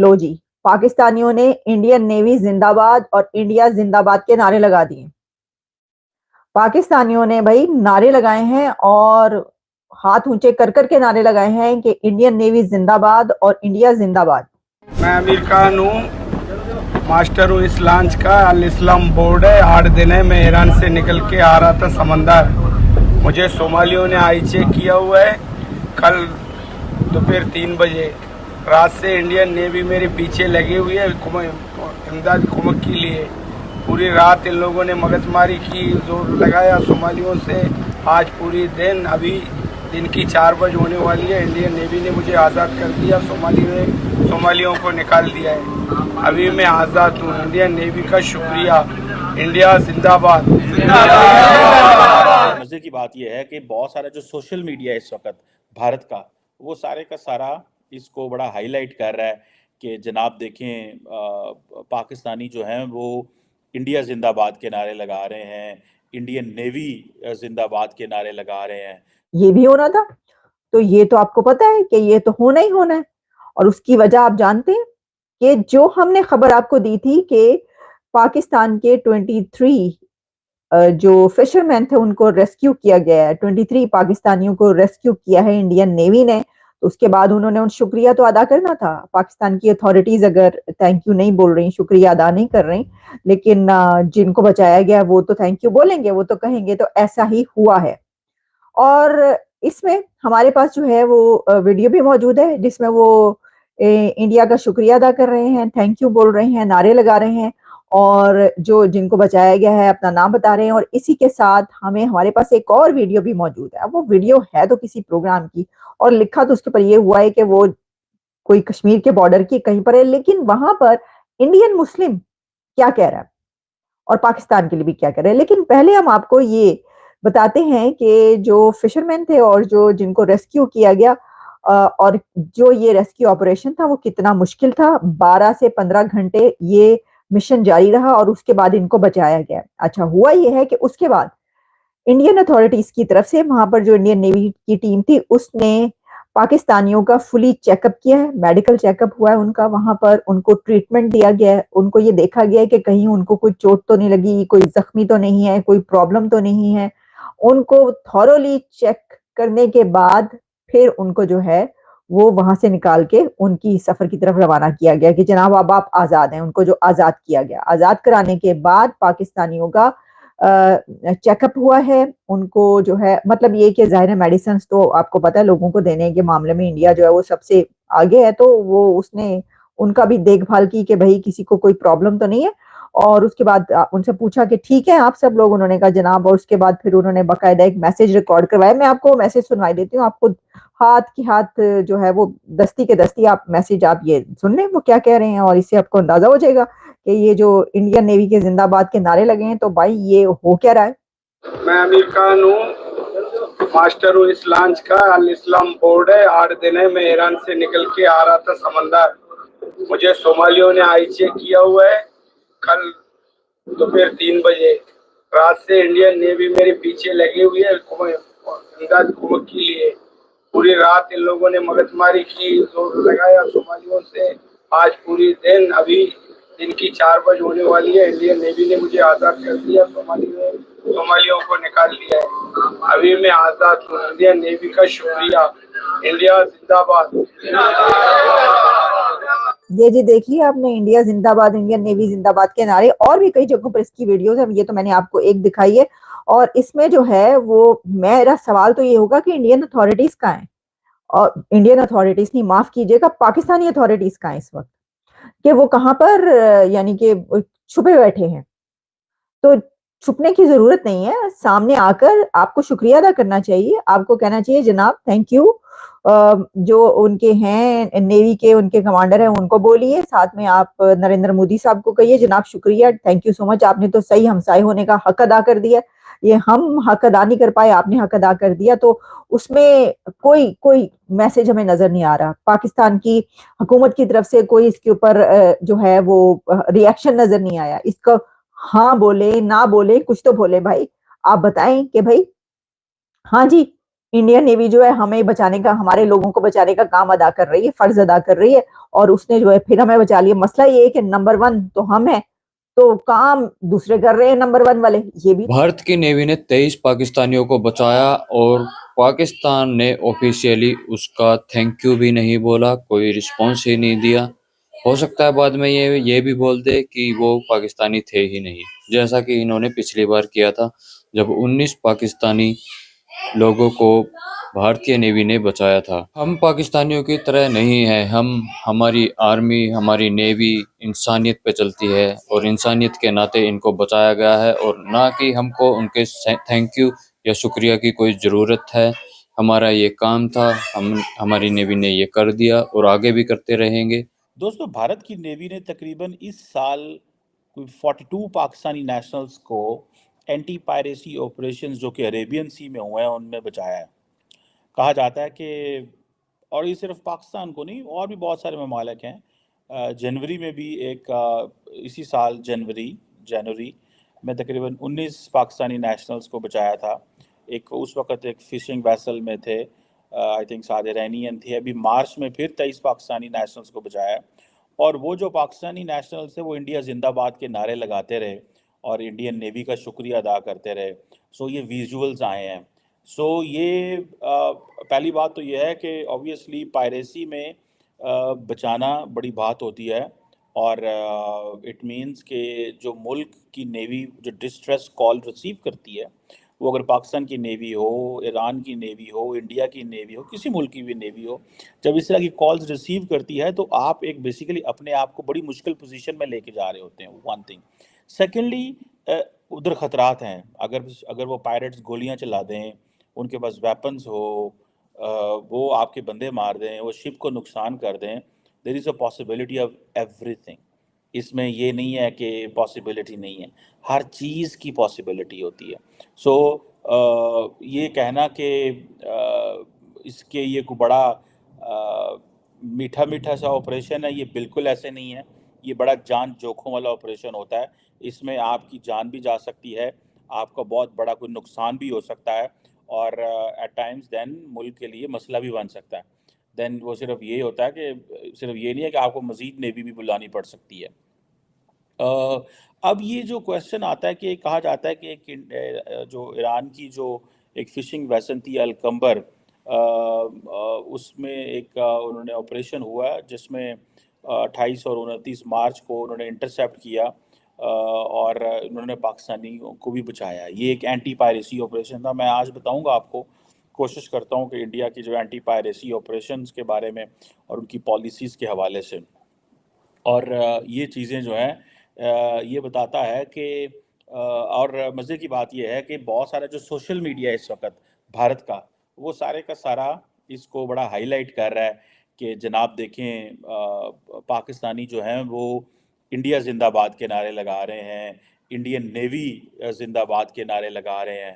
लो जी, पाकिस्तानियों ने Indian navy जिंदाबाद और इंडिया जिंदाबाद के नारे लगा दिए। पाकिस्तानियों ने भाई नारे लगाए हैं और हाथ ऊंचे कर कर के नारे लगाए हैं कि इंडियन नेवी जिंदाबाद और इंडिया जिंदाबाद। मैं अमीर खान हूँ, मास्टर हूँ इस लॉन्च का। अल इस्लाम बोर्ड है। 8 दिन है, मैं ईरान से निकल के आ रहा था समंदर। मुझे सोमालियों ने आई चेक किया हुआ है। कल दोपहर 3 बजे रात से इंडियन नेवी मेरे पीछे लगी हुई है इमदाद कुमक के लिए। पूरी रात इन लोगों ने मगजमारी की, जोर लगाया सोमालियों से। आज पूरी दिन, अभी दिन की 4 बजे होने वाली है, इंडियन नेवी ने मुझे आज़ाद कर दिया। सोमालियों को निकाल दिया है। अभी मैं आज़ाद हूँ। इंडियन नेवी का शुक्रिया। इंडिया जिंदाबाद। मजे की बात यह है कि बहुत सारा जो सोशल मीडिया इस वक्त भारत का, वो सारे का सारा इसको बड़ा हाईलाइट कर रहा है कि जनाब देखें, पाकिस्तानी जो हैं वो इंडिया जिंदाबाद के नारे लगा रहे हैं, इंडियन नेवी जिंदाबाद के नारे लगा रहे हैं। ये भी होना था, तो ये तो आपको पता है कि ये तो होना ही होना है। और उसकी वजह आप जानते हैं कि जो हमने खबर आपको दी थी कि पाकिस्तान के 23 जो फिशरमैन थे उनको रेस्क्यू किया गया है। 23 पाकिस्तानियों को रेस्क्यू किया है इंडियन नेवी ने। तो उसके बाद उन्होंने उन शुक्रिया तो अदा करना था। पाकिस्तान की अथॉरिटीज अगर थैंक यू नहीं बोल रही, शुक्रिया अदा नहीं कर रही, लेकिन जिनको बचाया गया वो तो थैंक यू बोलेंगे, वो तो कहेंगे। तो ऐसा ही हुआ है। और इसमें हमारे पास जो है वो वीडियो भी मौजूद है जिसमें वो इंडिया का शुक्रिया अदा कर रहे हैं, थैंक यू बोल रहे हैं, नारे लगा रहे हैं और जो जिनको बचाया गया है अपना नाम बता रहे हैं। और इसी के साथ हमारे पास एक और वीडियो भी मौजूद है। अब वो वीडियो है तो किसी प्रोग्राम की, और लिखा तो उसके ऊपर ये हुआ है कि वो कोई कश्मीर के बॉर्डर की कहीं पर है, लेकिन वहां पर इंडियन मुस्लिम क्या कह रहा है और पाकिस्तान के लिए भी क्या कह रहे हैं। लेकिन पहले हम आपको ये बताते हैं कि जो फिशरमैन थे और जो जिनको रेस्क्यू किया गया, और जो ये रेस्क्यू ऑपरेशन था वो कितना मुश्किल था। 12 से 15 घंटे ये मिशन जारी रहा और उसके बाद इनको बचाया गया। अच्छा, हुआ ये है कि उसके बाद इंडियन अथॉरिटीज की तरफ से वहां पर जो इंडियन नेवी की टीम थी उसने पाकिस्तानियों का फुली चेकअप किया है, मेडिकल चेकअप हुआ है उनका। वहां पर उनको ट्रीटमेंट दिया गया है, उनको ये देखा गया है कि कहीं उनको कोई चोट तो नहीं लगी, कोई जख्मी तो नहीं है, कोई प्रॉब्लम तो नहीं है। उनको थॉरोली चेक करने के बाद फिर उनको जो है वो वहां से निकाल के उनकी सफर की तरफ रवाना किया गया कि जनाब अब आप आजाद हैं। उनको जो आजाद किया गया, आजाद कराने के बाद पाकिस्तानियों का चेकअप हुआ है। उनको जो है मतलब ये कि जाहिर है मेडिसिन तो आपको पता है लोगों को देने के मामले में इंडिया जो है वो सबसे आगे है। तो वो उसने उनका भी देखभाल की कि भाई किसी को कोई प्रॉब्लम तो नहीं है। और उसके बाद उनसे पूछा कि ठीक है आप सब लोग, उन्होंने कहा जनाब। और उसके बाद फिर उन्होंने बाकायदा एक मैसेज रिकॉर्ड करवाया। मैं आपको मैसेज सुनवाई देती हूँ, आपको हाथ की हाथ जो है वो दस्ती के दस्ती आप मैसेज आप ये सुन लें वो क्या कह रहे हैं, और इससे आपको अंदाजा हो जाएगा कि ये जो इंडियन नेवी के जिंदाबाद के नारे लगे हैं तो भाई ये हो क्या रहा है। मैं अमीर खान हूँ, मास्टर हूँ इस लॉन्च का। अल इस्लाम बोर्ड है। 8 दिन है, मैं ईरान से निकल के आ रहा था समंदर। मुझे सोमालियों ने आई चेक किया हुआ है। कल दोपहर 3 बजे रात से इंडियन नेवी मेरे पीछे लगी हुई है इमदाद कुमक के लिए। पूरी रात इन लोगों ने मगजमारी की, जोर लगाया सोमालियों से। आज पूरी दिन, अभी दिन की 4 बजे होने वाली है, इंडियन नेवी ने मुझे आज़ाद कर दिया। सोमालियों को निकाल दिया है। अभी मैं आज़ाद हूँ। इंडियन नेवी का शुक्रिया। इंडिया जिंदाबाद। ये जी देखिए आपने, इंडिया जिंदाबाद, इंडियन नेवी जिंदाबाद के नारे। और भी कई जगहों पर इसकी वीडियोस हैं, ये तो मैंने आपको एक दिखाई है। और इसमें जो है वो मेरा सवाल तो ये होगा कि इंडियन अथॉरिटीज कहाँ हैं, और इंडियन अथॉरिटीज नहीं, माफ कीजिएगा, पाकिस्तानी अथॉरिटीज कहाँ हैं इस वक्त, कि वो कहाँ पर यानी कि छुपे बैठे हैं। तो छुपने की जरूरत नहीं है, सामने आकर आपको शुक्रिया अदा करना चाहिए। आपको कहना चाहिए जनाब थैंक यू। जो उनके हैं नेवी के, उनके कमांडर हैं उनको बोलिए, साथ में आप नरेंद्र मोदी साहब को कहिए जनाब शुक्रिया, थैंक यू सो मच, आपने तो सही हमसाए होने का हक अदा कर दिया। ये हम हक अदा नहीं कर पाए, आपने हक अदा कर दिया। तो उसमें कोई कोई मैसेज हमें नजर नहीं आ रहा पाकिस्तान की हुकूमत की तरफ से। कोई इसके ऊपर जो है वो रिएक्शन नजर नहीं आया। इसको हाँ बोले ना बोले कुछ तो बोले भाई, आप बताएं कि भाई हाँ जी इंडियन नेवी जो है हमें बचाने का, हमारे लोगों को बचाने का काम अदा कर रही है, फर्ज अदा कर रही है, और उसने जो है फिर हमें बचा लिया। मसला ये है कि नंबर वन तो हम है, तो काम दूसरे कर रहे हैं नंबर वन वाले, ये भी। भारत की नेवी ने 23 पाकिस्तानियों को बचाया और पाकिस्तान ने ऑफिशियली उसका थैंक यू भी नहीं बोला, कोई रिस्पॉन्स ही नहीं दिया। हो सकता है बाद में ये भी बोल दे कि वो पाकिस्तानी थे ही नहीं, जैसा कि इन्होंने पिछली बार किया था जब 19 पाकिस्तानी लोगों को भारतीय नेवी ने बचाया था। हम पाकिस्तानियों की तरह नहीं हैं, हमारी आर्मी, हमारी नेवी इंसानियत पे चलती है और इंसानियत के नाते इनको बचाया गया है, और ना कि हमको उनके थैंक यू या शुक्रिया की कोई ज़रूरत है। हमारा ये काम था, हमारी नेवी ने ये कर दिया और आगे भी करते रहेंगे। दोस्तों, भारत की नेवी ने तकरीबन इस साल कोई 42 पाकिस्तानी नेशनल्स को एंटी पायरेसी ऑपरेशंस जो कि अरेबियन सी में हुए हैं उनमें बचाया है। कहा जाता है कि, और ये सिर्फ पाकिस्तान को नहीं, और भी बहुत सारे ममालिक हैं। जनवरी में भी इसी साल जनवरी में तकरीबन 19 पाकिस्तानी नेशनल्स को बचाया था। उस वक़्त एक फ़िशिंग वेसल में थे, आई थिंक साद इरानियन थे। अभी मार्च में फिर 23 पाकिस्तानी नेशनल्स को बचाया। और वो जो पाकिस्तानी नेशनल्स थे वो इंडिया जिंदाबाद के नारे लगाते रहे और इंडियन नेवी का शुक्रिया अदा करते रहे। सो ये विजुअल्स आए हैं। सो ये पहली बात तो ये है कि ऑब्वियसली पायरेसी में बचाना बड़ी बात होती है, और इट मीन्स कि जो मुल्क की नेवी जो डिस्ट्रेस कॉल रिसीव करती है, वो अगर पाकिस्तान की नेवी हो, ईरान की नेवी हो, इंडिया की नेवी हो, किसी मुल्क की भी नेवी हो, जब इस तरह की कॉल्स रिसीव करती है तो आप एक बेसिकली अपने आप को बड़ी मुश्किल पोजीशन में लेके जा रहे होते हैं, वन थिंग। सेकेंडली, उधर ख़तरात हैं। अगर वो पायरेट्स गोलियां चला दें, उनके पास वेपन्स हो, वो आपके बंदे मार दें, वो शिप को नुकसान कर दें, there is a possibility of everything. इसमें ये नहीं है कि पॉसिबिलिटी नहीं है, हर चीज़ की पॉसिबिलिटी होती है। सो ये कहना कि इसके ये कोई बड़ा मीठा मीठा सा ऑपरेशन है, ये बिल्कुल ऐसे नहीं है। ये बड़ा जान जोखों वाला ऑपरेशन होता है। इसमें आपकी जान भी जा सकती है, आपका बहुत बड़ा कोई नुकसान भी हो सकता है, और एट टाइम्स देन मुल्क के लिए मसला भी बन सकता है। देन वो सिर्फ ये होता है कि सिर्फ ये नहीं है कि आपको मज़ीद नेवी भी बुलानी पड़ सकती है। अब ये जो क्वेश्चन आता है कि कहा जाता है कि जो ईरान की जो एक फ़िशिंग वेसल थी अलकंबर, उसमें उन्होंने ऑपरेशन हुआ जिसमें 28 और 29 मार्च को उन्होंने इंटरसेप्ट किया, और उन्होंने पाकिस्तानियों को भी बचाया। ये एक एंटी पायरेसी ऑपरेशन था। मैं आज बताऊंगा आपको, कोशिश करता हूँ कि इंडिया की जो एंटी पायरेसी ऑपरेशंस के बारे में और उनकी पॉलिसीज़ के हवाले से। और ये चीज़ें जो हैं, ये बताता है कि और मज़े की बात ये है कि बहुत सारा जो सोशल मीडिया है इस वक़्त भारत का, वो सारे का सारा इसको बड़ा हाईलाइट कर रहा है कि जनाब देखें, पाकिस्तानी जो हैं वो इंडिया ज़िंदाबाद के नारे लगा रहे हैं, इंडियन नेवी ज़िंदाबाद के नारे लगा रहे हैं।